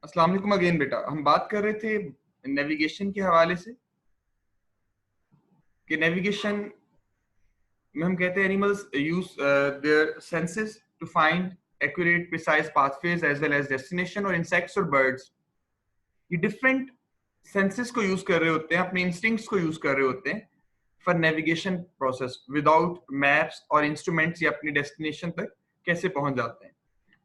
अस्सलाम वालेकुम अगेन बेटा। हम बात कर रहे थे नेविगेशन के हवाले से कि नेविगेशन में हम कहते हैं animals use their senses to find accurate precise pathways as well as destination, और इंसेक्ट्स और बर्ड्स ये डिफरेंट सेंसेस को यूज कर रहे होते हैं, अपने इंस्टिंक्ट्स को यूज कर रहे होते हैं for navigation process. Without maps और इंस्ट्रूमेंट्स ये अपनी डेस्टिनेशन तक कैसे पहुंच जाते हैं।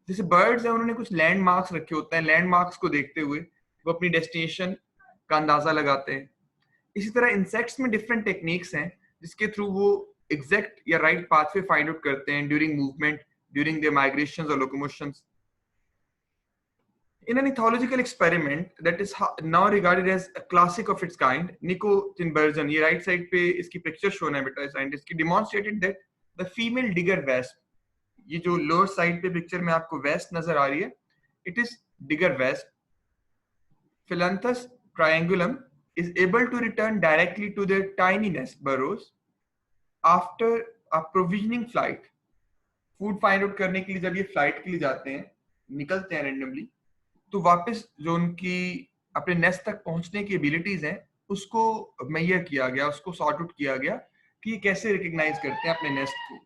जैसे बर्ड्स हैं, उन्होंने कुछ लैंडमार्क्स रखे होते हैं, लैंडमार्क्स को देखते हुए वो अपनी डेस्टिनेशन का अंदाजा लगाते हैं। इसी तरह इंसेक्ट्स में डिफरेंट टेक्निक्स हैं जिसके थ्रू वो एग्जैक्ट या राइट पाथवे फाइंड आउट करते हैं during movement, during their migrations और लोकोमोशंस। In an ethological experiment that is now regarded as a classic of its kind, Nico Tinbergen, ये राइट साइड पे इसकी पिक्चर शो है बेटा, साइंटिस्ट की, demonstrated that the female digger wasp, ये जो lower side पे पिक्चर में आपको वेस्ट नजर आ रही है, it is digger wasp, Philanthus triangulum, is able to return directly to their tiny nest burrows after a provisioning flight. Food find out करने के लिए जब ये फ्लाइट के लिए जाते हैं, निकलते हैं रैंडमली, तो वापस जो उनकी अपने नेस्ट तक पहुंचने की एबिलिटीज हैं उसको मैयर किया गया, उसको सॉर्ट आउट किया गया कि ये कैसे रिकॉग्नाइज करते हैं अपने नेस्ट को।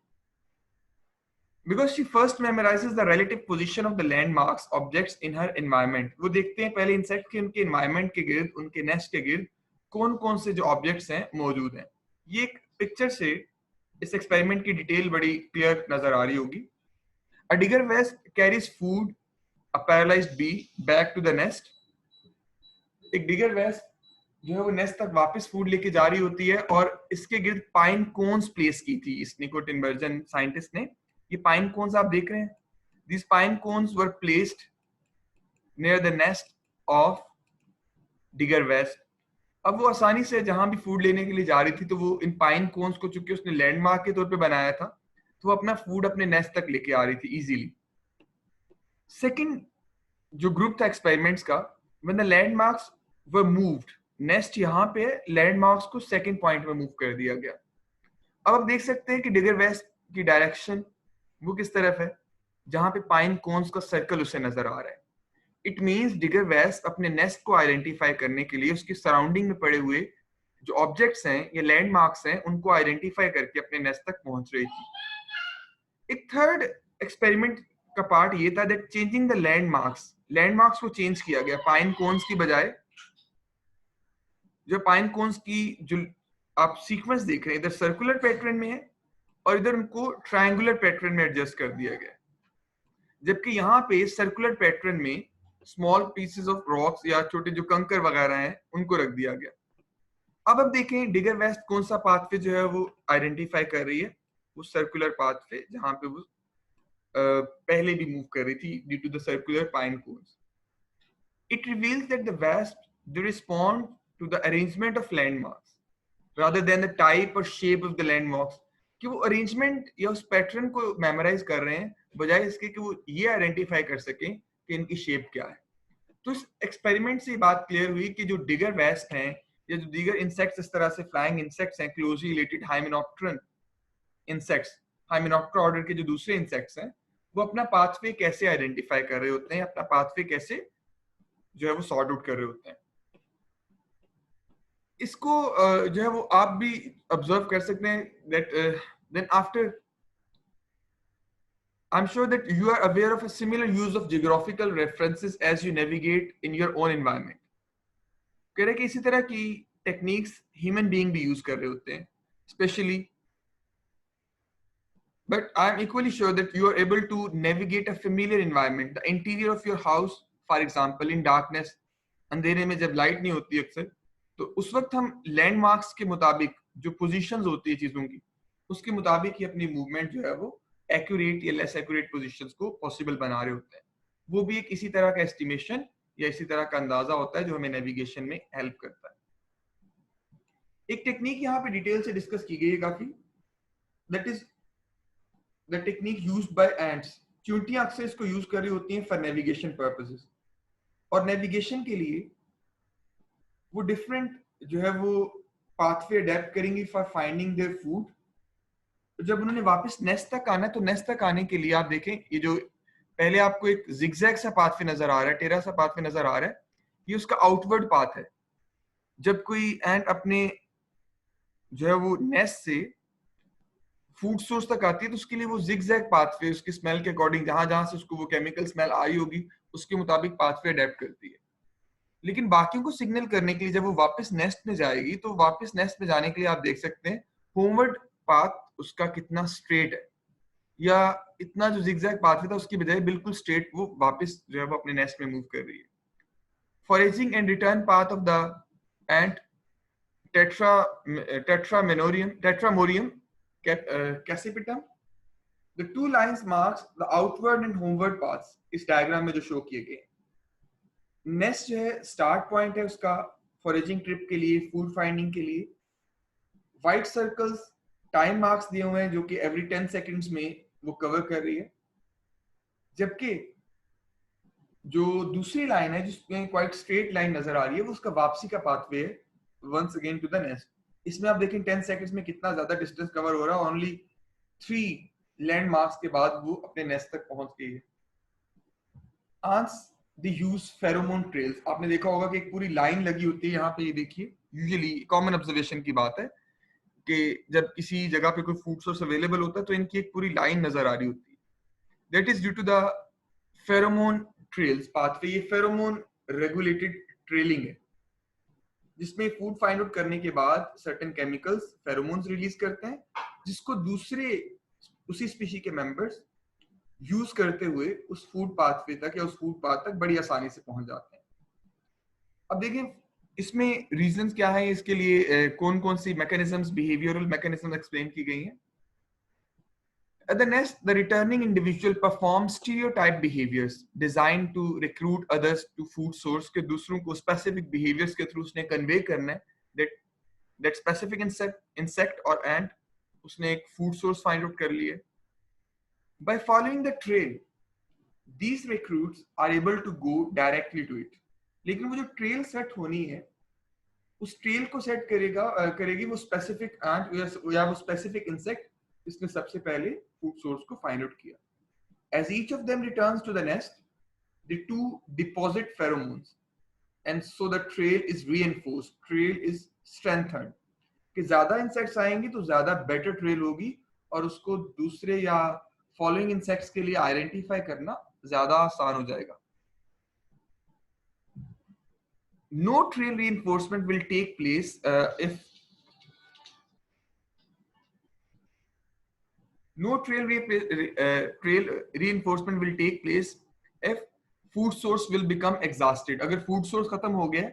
Because she first memorizes the relative position of the landmarks objects in her environment. वो देखते हैं पहले इंसेक्ट के उनके environment के गिर्द, उनके नेस्ट के गिर्द कौन कौन से जो ऑब्जेक्ट्स हैं मौजूद हैं। ये एक पिक्चर से इस एक्सपेरिमेंट की डिटेल बड़ी क्लियर नजर आ रही होगी। A digger wasp carries food, a paralyzed bee back to the nest. एक डिगर वेस्प जो है वो नेस्ट तक वापस फूड लेके जा रही होती है, और इसके गिर्द पाइन कोन्स प्लेस की थी इस निको टिम्बर्जन साइंटिस्ट ने। ये पाइन कोन्स आप देख रहे हैं, these pine cones were placed near the nest of digger wasp. अब वो आसानी से जहां भी फूड लेने के लिए जा रही थी, तो वो इन पाइन कोन्स को चूंकि उसने लैंडमार्क के तौर पे बनाया था, तो वो अपना फूड अपने नेस्ट तक लेके आ रही थी इजीली। सेकंड जो ग्रुप था एक्सपेरिमेंट्स का, when the landmarks were moved, nest यहाँ पे, लैंडमार्क्स को सेकंड पॉइंट में मूव कर दिया गया। अब आप देख सकते हैं कि डिगर वेस्ट की डायरेक्शन वो किस तरफ है, जहां पे पाइन कोन्स का सर्कल उसे नजर आ रहा है। इट मींस डिगर वेस्ट अपने नेस्ट को आइडेंटिफाई करने के लिए उसकी सराउंडिंग में पड़े हुए जो ऑब्जेक्ट्स हैं या लैंडमार्क्स हैं उनको आइडेंटिफाई करके अपने नेस्ट तक पहुंच रही थी। एक थर्ड एक्सपेरिमेंट का पार्ट ये था दैट चेंजिंग द लैंडमार्क्स को चेंज किया गया। पाइन कोन्स की बजाय जो पाइन कोन्स की जो आप सीक्वेंस देख रहे हैं, इधर सर्कुलर पैटर्न में है और इधर उनको ट्रायंगुलर पैटर्न में एडजस्ट कर दिया गया, जबकि यहाँ पे सर्कुलर पैटर्न में स्मॉल पीसेस ऑफ रॉक्स या छोटे जो कंकर वगैरह हैं उनको रख दिया गया। अब देखें डिगर वेस्ट कौन सा पाथवे जो है वो आइडेंटिफाई कर रही है, वो सर्कुलर पाथवे जहां पे वो पहले भी मूव कर रही थी due to the circular pine cones. It reveals that the wasp they respond to the arrangement of landmarks rather than the type और शेप ऑफ द लैंडमार्क्स, कि वो अरेंजमेंट या उस पैटर्न को मेमोराइज कर रहे हैं बजाय इसके कि वो ये आइडेंटिफाई कर सकें कि इनकी शेप क्या है। तो इस एक्सपेरिमेंट से बात क्लियर हुई कि जो डिगर वेस्ट हैं या जो दीगर इंसेक्ट्स इस तरह से फ्लाइंग इंसेक्ट्स हैं, क्लोजली रिलेटेड हाइमेनॉप्टेरन इंसेक्ट्स, हाइमेनॉप्टेरा ऑर्डर के जो दूसरे इंसेक्ट्स हैं, वो अपना पाथवे कैसे आइडेंटिफाई कर रहे होते हैं, अपना पाथवे कैसे जो है वो सॉर्ट आउट कर रहे होते हैं। इसको जो है वो आप भी ऑब्जर्व कर सकते हैं that then after I'm sure that you are aware of a similar use of geographical references as you navigate in your own environment. कह रहे कि इसी तरह की टेक्निक्स ह्यूमन बीइंग भी यूज कर रहे होते हैं specially, but I am equally sure that you are able to navigate a familiar environment, the interior of your house, for example, in darkness, अंधेरे में जब लाइट नहीं होती अक्सर, तो उस वक्त हम लैंडमार्क्स के मुताबिक जो पोजीशंस होती है चीजों की, उसके मुताबिक ही अपनी मूवमेंट जो है वो एक्यूरेट या लेस एक्यूरेट पोजीशंस को पॉसिबल बना रहे होते हैं। वो भी एक इसी तरह का एस्टिमेशन या इसी तरह का अंदाजा होता है जो हमें नेविगेशन में हेल्प करता है। एक टेक्निक यहाँ पे डिटेल से डिस्कस की गई है काफी, that is the technique used by ants. चींटियां अक्सर इसको यूज कर रही होती हैं फॉर नेविगेशन पर्पसेस, और नेविगेशन के लिए वो डिफरेंट जो है वो पाथवे अडेप्ट करेंगी फॉर फाइंडिंग देयर फूड। जब उन्होंने वापस नेस्ट तक आना है, तो नेस्ट तक आने के लिए आप देखें ये जो पहले आपको एक जिगजैग सा पाथवे नजर आ रहा है, टेढ़ा सा पाथवे नजर आ रहा है, ये उसका आउटवर्ड पाथ है। जब कोई एंट अपने जो है वो नेस्ट से फूड सोर्स तक आती है तो उसके लिए वो जिगजैग पाथवे उसकी स्मेल के अकॉर्डिंग जहां जहां से उसको वो केमिकल स्मेल आ रही होगी उसके मुताबिक पाथवे अडेप्ट करती है। लेकिन बाकियों को सिग्नल करने के लिए जब वो वापस नेस्ट में जाएगी तो वापस नेस्ट में जाने के लिए आप देख सकते हैं होमवर्ड पाथ उसका कितना स्ट्रेट है, या इतना जो जिगजैग पाथवे था उसकी बजाय बिल्कुल स्ट्रेट वो वापस जो है वो अपने नेस्ट में मूव कर रही है। Foraging and return path of the ant Tetramorium caespitum, the two lines marks the outward and homeward paths इस डायग्राम में जो शो किए गए। नेस्ट जो है स्टार्ट पॉइंट है उसका फॉरेजिंग ट्रिप के लिए, फूड फाइंडिंग के लिए। व्हाइट सर्कल्स टाइम मार्क्स दिए हुए हैं जो कि एवरी 10 सेकंड्स में वो कवर कर रही है, जबकि जो दूसरी लाइन है जिसमें क्वाइट स्ट्रेट लाइन नजर आ रही है वो उसका वापसी का पाथवे है once again to the nest. इसमें आप देखें 10 सेकंड्स में कितना ज्यादा डिस्टेंस कवर हो रहा है, ओनली 3 लैंडमार्क्स के बाद वो अपने नेस्ट तक पहुंच गई है। Ants they use pheromone trails, आपने देखा होगा कि एक पूरी लाइन लगी होती है यहाँ पे, ये देखिए यूजुअली कॉमन ऑब्जर्वेशन की बात है कि जब किसी जगह पे कोई फूड सोर्स अवेलेबल होता है तो इनकी एक पूरी लाइन नजर आ रही होती है। That is due to the pheromone trails pathway. ये फेरोमोन रेगुलेटेड ट्रेलिंग है जिसमें फूड फाइंड आउट करने के बाद सर्टेन केमिकल्स फेरोमोन्स रिलीज करते हैं जिसको दूसरे उसी स्पीशी के मेंबर्स यूज करते हुए उस फूड पाथवे तक या उस फूड पाथ तक बड़ी आसानी से पहुंच जाते हैं। अब देखें इसमें रीजंस क्या है, इसके लिए कौन कौन सी मैकेनिज्म्स, बिहेवियरल मैकेनिज्म एक्सप्लेन की गई हैं। At the nest, the returning individual performs stereotype behaviors designed to recruit others to food source के दूसरों को specific behaviors के through उसने convey करना है that specific insect or ant उसने एक food source find out कर लिया। By following the trail, these recruits are able to go directly to it। लेकिन वो जो ट्रेल सेट होनी है उस ट्रेल को सेट करेगी वो स्पेसिफिक एंट या वो स्पेसिफिक इंसेक्ट जिसने सबसे पहले फूड सोर्स को फाइंड आउट किया। As each of them returns to the nest, the two deposit pheromones, and so the trail is reinforced, trail is strengthened। कि ज्यादा इंसेक्ट्स आएंगे तो ज्यादा बेटर ट्रेल होगी और उसको दूसरे या फॉलोइंग इंसेक्ट्स के लिए आइडेंटिफाई करना ज्यादा आसान हो जाएगा। No trail reinforcement will take place if no trail reinforcement will take place if food source will become exhausted। अगर फूड सोर्स खत्म हो गया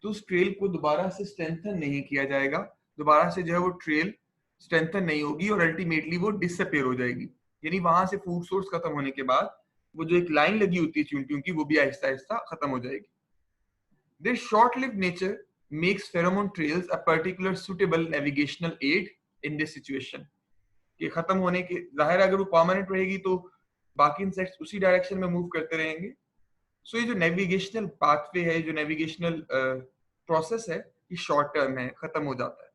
तो उस ट्रेल को दोबारा से स्ट्रेंथन नहीं किया जाएगा, दोबारा से जो है वो ट्रेल स्ट्रेंथन नहीं होगी और अल्टीमेटली वो डिसअपीयर हो जाएगी। यानी वहां से फूड सोर्स खत्म होने के बाद वो जो एक लाइन लगी होती है चींटियों की वो भी आहिस्ता आहिस्ता खत्म हो जाएगी। Their short-lived nature makes pheromone trails a particular suitable navigational aid in this situation। कि खत्म होने के जाहिर अगर वो परमानेंट रहेगी तो बाकी इंसेक्ट्स उसी डायरेक्शन में मूव करते रहेंगे। सो ये जो नेविगेशनल पाथवे है, जो नेविगेशनल प्रोसेस है, ये शॉर्ट टर्म है, खत्म हो जाता है।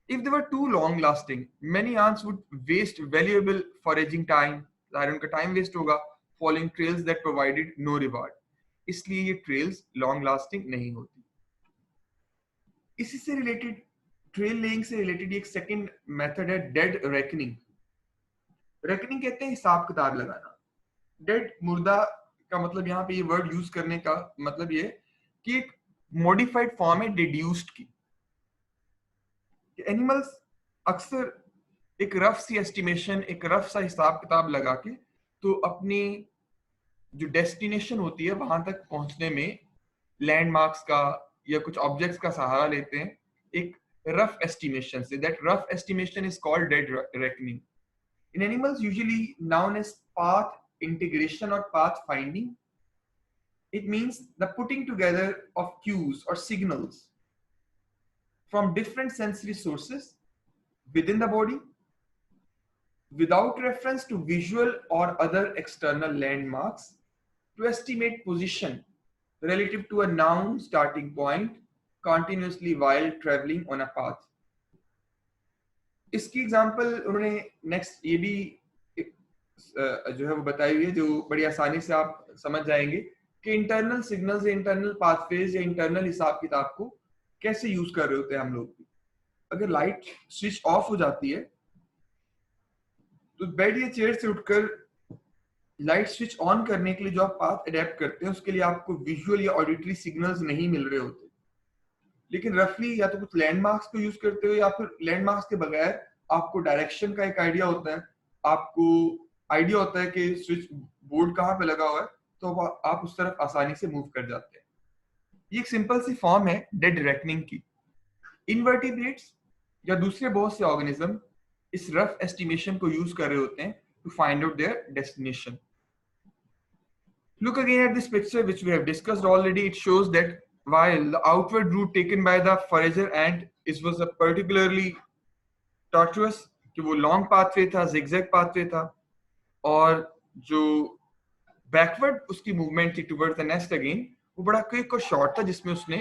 If they were too long lasting, many ants would waste valuable foraging time, जाहिर उनका टाइम वेस्ट होगा following trails that provided no reward। इसलिए ये ट्रेल्स लॉन्ग लास्टिंग नहीं होती। इसी से रिलेटेड, ट्रेल लेइंग से रिलेटेड एक सेकंड मेथड है डेड रेकनिंग। रेकनिंग कहते हैं हिसाब किताब लगाना। डेड मुर्दा का मतलब यहाँ पे ये वर्ड यूज करने का मतलब ये कि एक मॉडिफाइड फॉर्म है डिड्यूस्ड की। एनिमल्स अक्सर एक रफ सी एस्टिमेशन, एक रफ सा हिसाब किताब लगा के तो अपनी जो डेस्टिनेशन होती है वहां तक पहुंचने में लैंडमार्क्स का या कुछ ऑब्जेक्ट्स का सहारा लेते हैं एक रफ एस्टिमेशन से। That rough estimation is called dead reckoning. In animals usually known as path integration और path finding. It means the putting together of cues और signals from different sensory sources within the body without reference to visual or other external landmarks to estimate position relative to a known starting point continuously while traveling on a path। इसकी example उन्होंने next ये भी जो है वो बताई हुई है, जो बड़ी आसानी से आप समझ जाएंगे कि इंटरनल सिग्नल्स या इंटरनल पाथवेज या इंटरनल हिसाब किताब को कैसे यूज कर रहे होते हैं हम लोग। अगर लाइट स्विच ऑफ हो जाती है तो बेड या चेयर से उठकर लाइट स्विच ऑन करने के लिए जो आप पाथ अडेप्ट करते हैं उसके लिए आपको विजुअल या ऑडिटरी सिग्नल्स नहीं मिल रहे होते, लेकिन रफली या तो कुछ लैंडमार्क्स को यूज करते हो या फिर लैंडमार्क्स के बगैर आपको डायरेक्शन का एक आइडिया होता है, आपको आइडिया होता है कि स्विच बोर्ड कहाँ पे लगा हुआ है, तो आप उस तरफ आसानी से मूव कर जाते हैं। ये एक सिंपल सी फॉर्म है डेड रेकनिंग की। इनवर्टिब्रेट्स या दूसरे बहुत से ऑर्गेनिज्म इस रफ एस्टिमेशन को यूज कर रहे होते हैं to find out their destination. Look again at this picture which we have discussed already. It shows that while the outward route taken by the forager ant was a particularly tortuous, कि वो long pathway था, zigzag pathway था, और जो backward उसकी movement थी towards the nest again, वो बड़ा क्विक और शॉर्ट था जिसमें उसने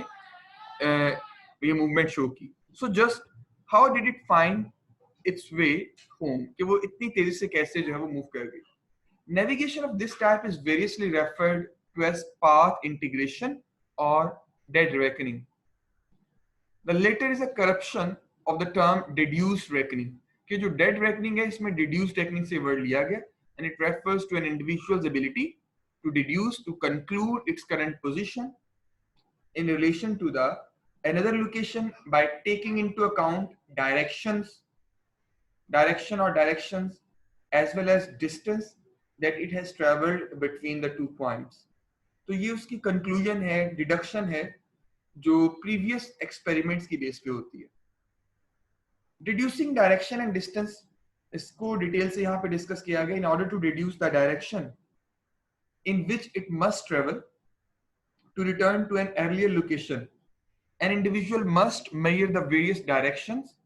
ये मूवमेंट शो की। So just how did it find its way home, कि वो इतनी तेजी से कैसे जो है वो मूव कर गई। Navigation of this type is variously referred to as path integration or dead reckoning. The latter is a corruption of the term deduced reckoning. कि जो dead reckoning है इसमें deduced reckoning से word लिया गया, and it refers to an individual's ability to deduce, to conclude its current position in relation to the another location by taking into account direction or directions as well as distance that it has traveled between the 2 points. तो ये उसकी conclusion है, deduction है, जो previous experiments की base पे होती है। डिड्यूसिंग डायरेक्शन एंड डिस्टेंस, इसको डिटेल से यहाँ पे डिस्कस किया गया। In order to deduce the direction in which it must travel to return to an earlier location, an individual must measure the various directions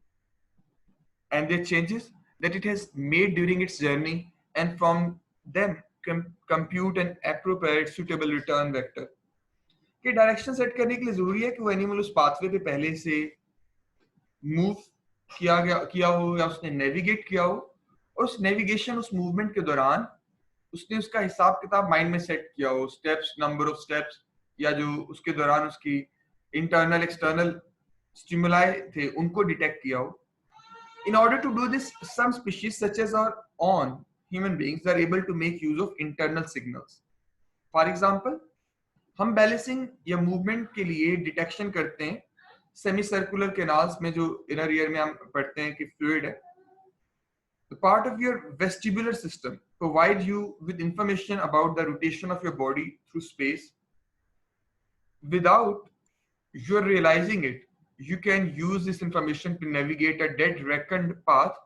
and their changes that it has made during its journey, and from them compute an appropriate suitable return vector. कि direction set करने के लिए जरूरी है कि वो animal उस pathway पे पहले से मूव किया हो या उसने नेविगेट किया हो, और उस नेविगेशन, उस मूवमेंट के दौरान उसने उसका हिसाब किताब माइंड में सेट किया हो, स्टेप्स, नंबर ऑफ स्टेप्स, या जो उसके दौरान उसकी इंटरनल एक्सटर्नल स्टिमुलाई थे उनको डिटेक्ट किया हो। In order to do this, some species such as our own human beings are able to make use of internal signals. For example, हम बैलेंसिंग या मूवमेंट के लिए डिटेक्शन करते हैं सेमी सर्कुलर कैनाल्स में, जो इनर ईयर में हम पढ़ते हैं कि फ्लूइड है। The part of your vestibular system provides you with information about the rotation of your body through space. Without your realizing it, you can use this information to navigate a dead reckoned path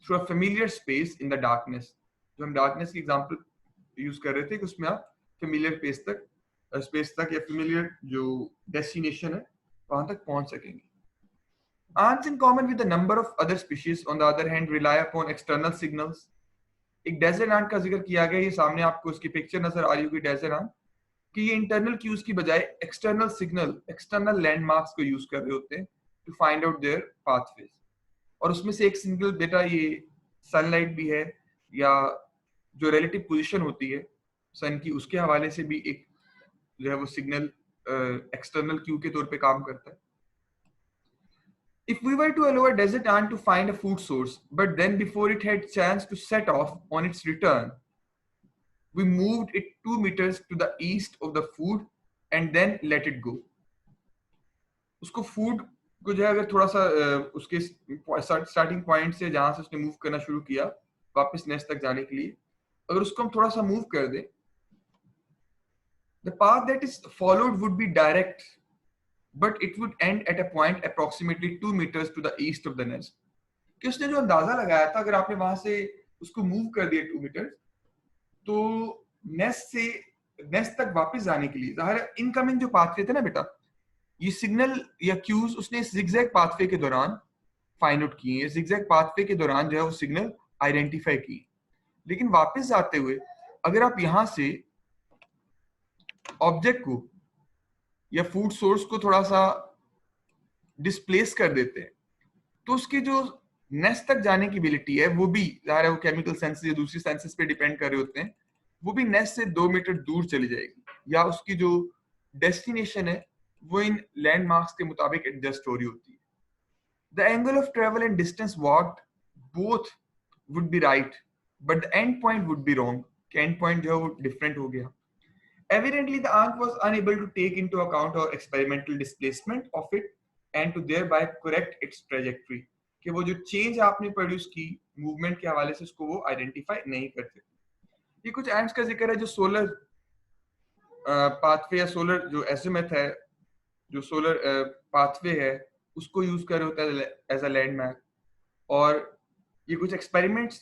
through a familiar space in the darkness. जो हम darkness की example use कर रहे थे कि उसमें आप familiar space तक या familiar जो destination है वहां तक पहुंच सकेंगे। Ants in common with a number of other species on the other hand rely upon external signals. एक desert ant का जिक्र किया गया, ये सामने आपको उसकी पिक्चर नजर आ रही होगी desert ant, कि ये इंटरनल क्यूज की बजाय एक्सटर्नल सिग्नल, एक्सटर्नल लैंडमार्क्स को यूज कर रहे होते हैं to find out their pathways. और उसमें से एक सिंगल डेटा ये सनलाइट भी है, या जो रिलेटिव पोजीशन होती है सन की, उसके हवाले से भी एक जो है वो सिग्नल एक्सटर्नल क्यू के तौर पे काम करता है। If we were to allow a desert ant to find a food source, but then before it had chance to set off on its return, we moved it 2 meters to the east of the food and then let it go. उसको food को जो है अगर थोड़ा सा उसके starting point से जहां से उसने मूव करना शुरू किया वापस नेस्ट तक जाने के लिए, अगर उसको हम थोड़ा सा मूव कर दें, the path that is followed would be direct, but it would end at a point approximately 2 meters to the east of the nest. कि उसने जो अंदाजा लगाया था अगर आपने वहां से उसको मूव कर दिया 2 मीटर, तो नेस्ट तक वापस जाने के लिए जाहिर है इनकमिंग जो पाथवे थे ना बेटा, ये सिग्नल या क्यूज उसने इस जिगजैग पाथवे के दौरान फाइंड आउट किए, जिगजैग पाथवे के दौरान जो है वो सिग्नल आइडेंटिफाई किए। लेकिन वापस जाते हुए अगर आप यहां से ऑब्जेक्ट को या फूड सोर्स को थोड़ा सा डिस्प्लेस कर देते हैं, तो उसके जो नेस्ट तक जाने की एबिलिटी है वो भी ज़ाहिर है वो केमिकल सेंसेस या दूसरी सेंसेस पे डिपेंड कर रहे होते हैं, वो भी नेस्ट से 2 मीटर दूर चली जाएगी या उसकी जो डेस्टिनेशन है वो इन लैंडमार्क्स के मुताबिक एडजस्ट हो रही होती है. The angle of travel and distance walked both would be right, but the end point would be wrong. कि end point जो है वो different हो गया. Evidently, the Ankh was unable to take into account our experimental displacement of it and to thereby correct its trajectory. कि वो जो change आपने produce की movement के हवाले से उसको वो identify नहीं करते. ये कुछ ants का जिक्र है जो solar pathway या solar जो azimuth है, जो solar pathway है, उसको यूज कर होता है एज अ लैंडमार्क. और ये कुछ एक्सपेरिमेंट्स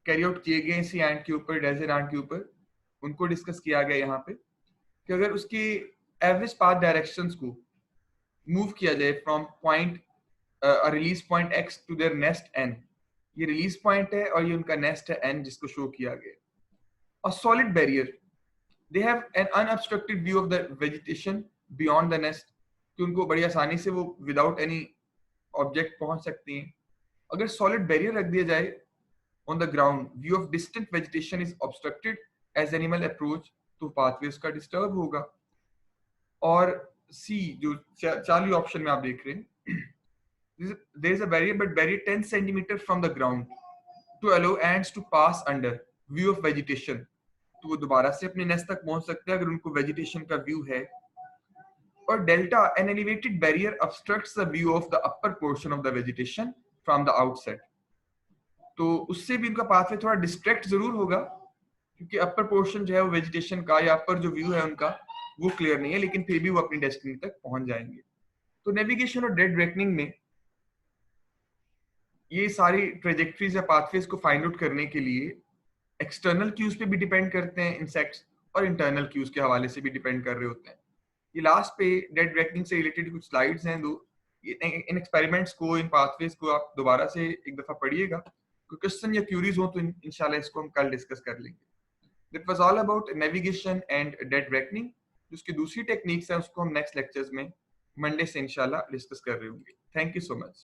कैरी आउट किए गए इसी एंट के ऊपर, डेजर्ट एंट के ऊपर, उनको डिस्कस किया गया यहाँ पे कि अगर उसकी एवरेज पाथ डायरेक्शंस को मूव किया जाए from point release point X to their nest N, ये रिलीज पॉइंट है और ये उनका नेस्ट है एन जिसको शो किया गया. और solid barrier, they have an unobstructed view of the vegetation beyond the nest, कि उनको बड़ी आसानी से वो विदाउट एनी ऑब्जेक्ट पहुंच सकती हैं. अगर सॉलिड बैरियर रख दिया जाए on the ground, view of distant vegetation is obstructed as animal approach, तो पाथवे उसका डिस्टर्ब होगा. और सी जो चार्ली ऑप्शन में आप देख रहे हैं, there is a barrier but barrier 10 centimetre from the ground to allow ants to pass under view of vegetation, तो वो दोबारा से अपने नेस्ट तक पहुंच सकते हैं अगर उनको वेजिटेशन का व्यू है. और delta, an elevated barrier obstructs the view of the upper portion of the vegetation from the outset. तो उससे भी उनका पाथवे थोड़ा डिस्ट्रैक्ट जरूर होगा क्योंकि अपर पोर्शन जो है वो वेजिटेशन का या अपर जो व्यू है उनका वो क्लियर नहीं है, लेकिन फिर भी वो अपनी डेस्टिनी तक पहुंच जाएंगे. तो नेविगेशन और डेड रेकनिंग में ये सारी ट्रेजेक्टरीज या पाथवेज को फाइंड आउट करने के लिए एक्सटर्नल क्यूज पे भी डिपेंड करते हैं इंसेक्ट्स, और इंटरनल क्यूज के हवाले से भी डिपेंड कर रहे होते हैं. ये लास्ट पे डेड रेकनिंग से रिलेटेड कुछ स्लाइड्स हैं दो, इन एक्सपेरिमेंट्स को, इन पाथवेज को आप दोबारा से एक दफा पढ़िएगा. कोई क्वेश्चन या क्यूरीज हो तो इंशाल्लाह इसको हम कल डिस्कस कर लेंगे. That was all about navigation and dead reckoning. उसकी दूसरी टेक्निक्स हैं उसको हम नेक्स्ट लेक्चर्स में मंडे से इंशाल्लाह डिस्कस कर रहे होंगे. Thank you so much.